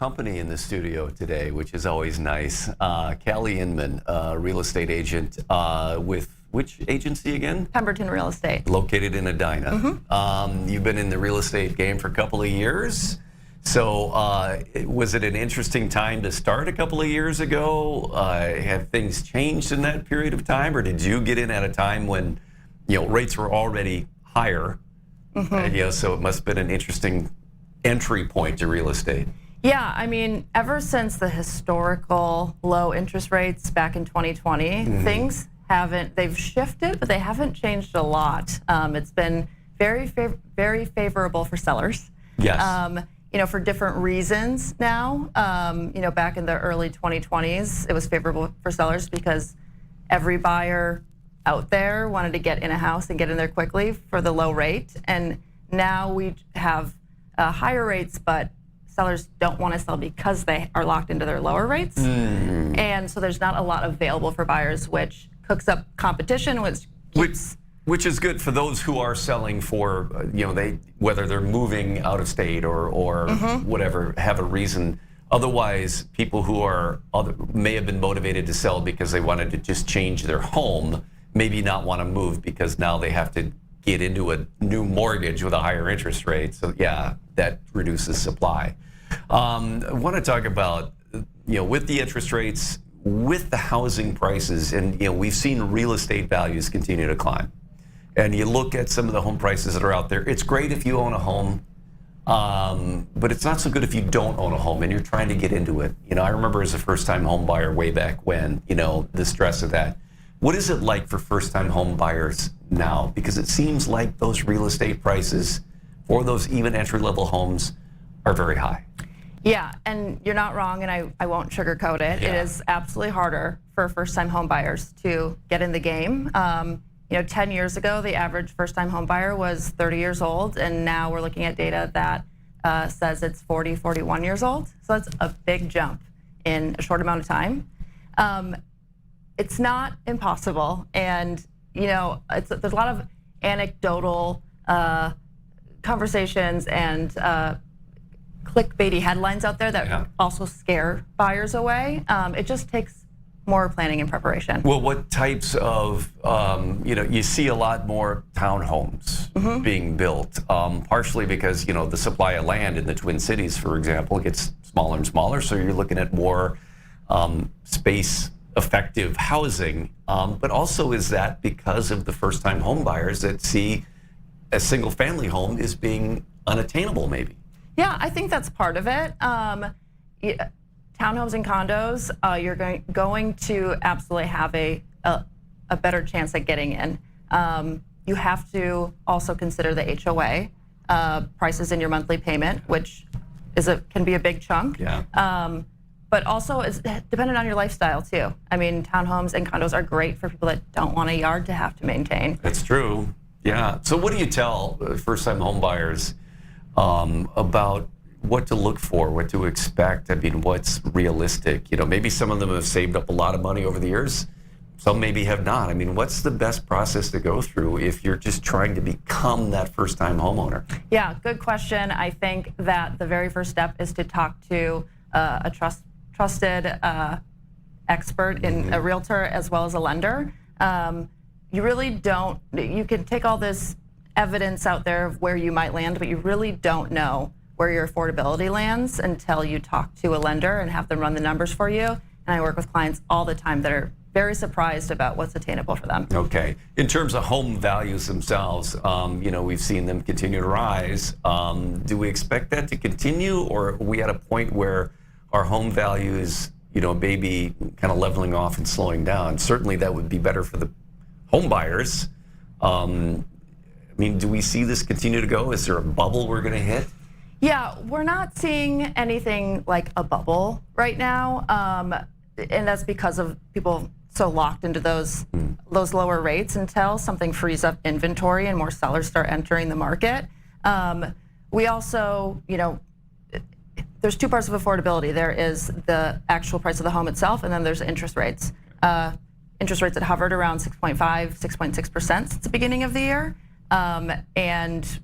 Company in the studio today, which is always nice. Callie Inman, real estate agent with which agency again? Pemberton Real Estate. Located in Edina. You've been in the real estate game for a couple of years. So was it an interesting time to start a couple of years ago? Have things changed in that period of time, or did you get in at a time when rates were already higher? So it must have been an interesting entry point to real estate. Yeah, I mean, ever since the historical low interest rates back in 2020, things they've shifted, but they haven't changed a lot. It's been very favorable for sellers. Yes. For different reasons now. Back in the early 2020s, it was favorable for sellers because every buyer out there wanted to get in a house and get in there quickly for the low rate. And now we have higher rates, but sellers don't want to sell because they are locked into their lower rates. And so there's not a lot available for buyers, which cooks up competition, which is good for those who are selling for, whether they're moving out of state or whatever, have a reason. Otherwise, people who may have been motivated to sell because they wanted to just change their home, maybe not want to move because now they have to get into a new mortgage with a higher interest rate. So yeah, that reduces supply. I want to talk about, with the interest rates, with the housing prices, and we've seen real estate values continue to climb. And you look at some of the home prices that are out there. It's great if you own a home, but it's not so good if you don't own a home and you're trying to get into it. I remember as a first-time home buyer way back when, the stress of that. What is it like for first-time home buyers now? Because it seems like those real estate prices for those even entry-level homes are very high. Yeah, and you're not wrong, and I won't sugarcoat it. Yeah. It is absolutely harder for first-time home buyers to get in the game. 10 years ago, the average first-time home buyer was 30 years old, and now we're looking at data that says it's 40, 41 years old. So that's a big jump in a short amount of time. It's not impossible, and there's a lot of anecdotal conversations and clickbaity headlines out there that also scare buyers away. It just takes more planning and preparation. Well, what types of, you see a lot more townhomes being built, partially because, the supply of land in the Twin Cities, for example, gets smaller and smaller. So you're looking at more space effective housing, but also is that because of the first-time home buyers that see a single-family home as being unattainable, maybe? Yeah, I think that's part of it. Townhomes and condos, you're going to absolutely have a better chance at getting in. You have to also consider the HOA prices in your monthly payment, which can be a big chunk. Yeah. But also it's dependent on your lifestyle too. I mean, townhomes and condos are great for people that don't want a yard to have to maintain. That's true. Yeah. So what do you tell first-time home buyers about what to look for, what to expect? I mean, what's realistic? Maybe some of them have saved up a lot of money over the years. Some maybe have not. I mean, what's the best process to go through if you're just trying to become that first-time homeowner? Yeah, good question. I think that the very first step is to talk to a trusted expert in a realtor as well as a lender. You can take all this evidence out there of where you might land, but you really don't know where your affordability lands until you talk to a lender and have them run the numbers for you. And I work with clients all the time that are very surprised about what's attainable for them. Okay. In terms of home values themselves, we've seen them continue to rise. Do we expect that to continue, or are we at a point where our home value is, maybe kind of leveling off and slowing down? Certainly that would be better for the home buyers. Do we see this continue to go? Is there a bubble we're going to hit? Yeah, we're not seeing anything like a bubble right now. And that's because of people so locked into those lower rates until something frees up inventory and more sellers start entering the market. We also, there's two parts of affordability. There is the actual price of the home itself, and then there's interest rates. Interest rates that hovered around 6.5, 6.6% since the beginning of the year. And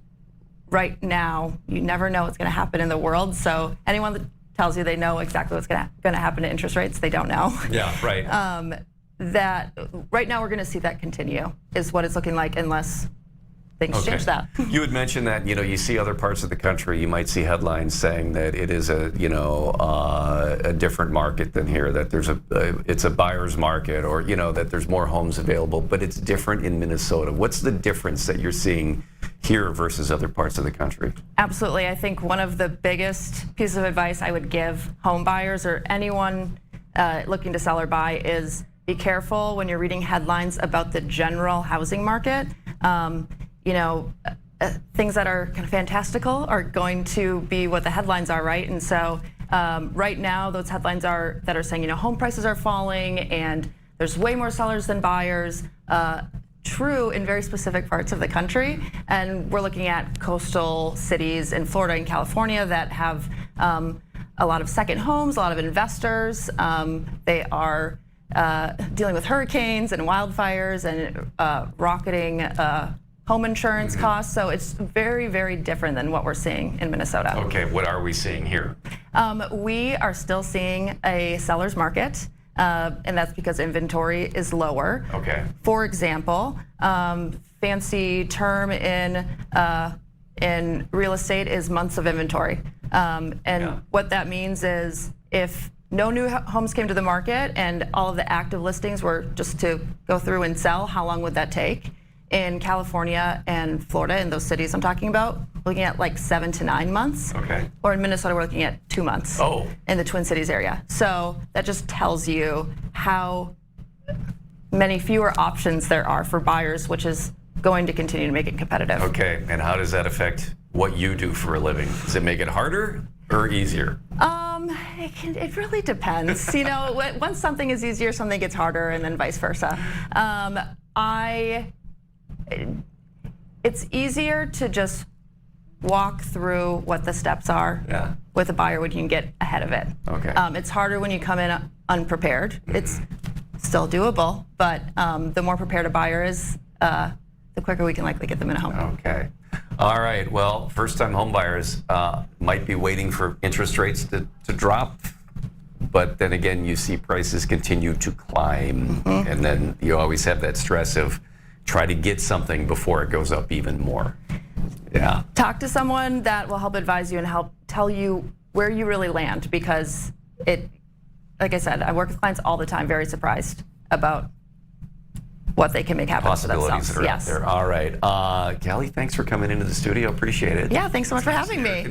right now, you never know what's going to happen in the world. So anyone that tells you they know exactly what's going to happen to interest rates. They don't know. Yeah, right. That right now we're going to see that continue is what it's looking like unless things change that. You had mentioned that you see other parts of the country. You might see headlines saying that it is a different market than here. That it's a buyer's market, or that there's more homes available. But it's different in Minnesota. What's the difference that you're seeing here versus other parts of the country? Absolutely. I think one of the biggest pieces of advice I would give home buyers or anyone looking to sell or buy is be careful when you're reading headlines about the general housing market. Things that are kind of fantastical are going to be what the headlines are, right? And so right now, those headlines that are saying, home prices are falling and there's way more sellers than buyers. True in very specific parts of the country. And we're looking at coastal cities in Florida and California that have a lot of second homes, a lot of investors. They are dealing with hurricanes and wildfires and rocketing home insurance costs. So it's very, very different than what we're seeing in Minnesota. Okay, what are we seeing here? We are still seeing a seller's market, and that's because inventory is lower. Okay. For example, fancy term in real estate is months of inventory. What that means is if no new homes came to the market and all of the active listings were just to go through and sell, how long would that take? In California and Florida, in those cities I'm talking about, we're looking at like 7 to 9 months. Okay. Or in Minnesota, we're looking at 2 months. Oh. In the Twin Cities area. So that just tells you how many fewer options there are for buyers, which is going to continue to make it competitive. Okay, and how does that affect what you do for a living? Does it make it harder or easier? It really depends. Once something is easier, something gets harder, and then vice versa. It's easier to just walk through what the steps are with a buyer when you can get ahead of it. Okay. It's harder when you come in unprepared. It's still doable, but the more prepared a buyer is, the quicker we can likely get them in a home. Okay. All right. Well, first-time home buyers might be waiting for interest rates to drop, but then again, you see prices continue to climb, and then you always have that stress of try to get something before it goes up even more. Yeah. Talk to someone that will help advise you and help tell you where you really land, because like I said, I work with clients all the time, very surprised about what they can make happen for themselves. Possibilities that are out there. All right. Callie, thanks for coming into the studio. Appreciate it. Yeah, thanks so much for having me.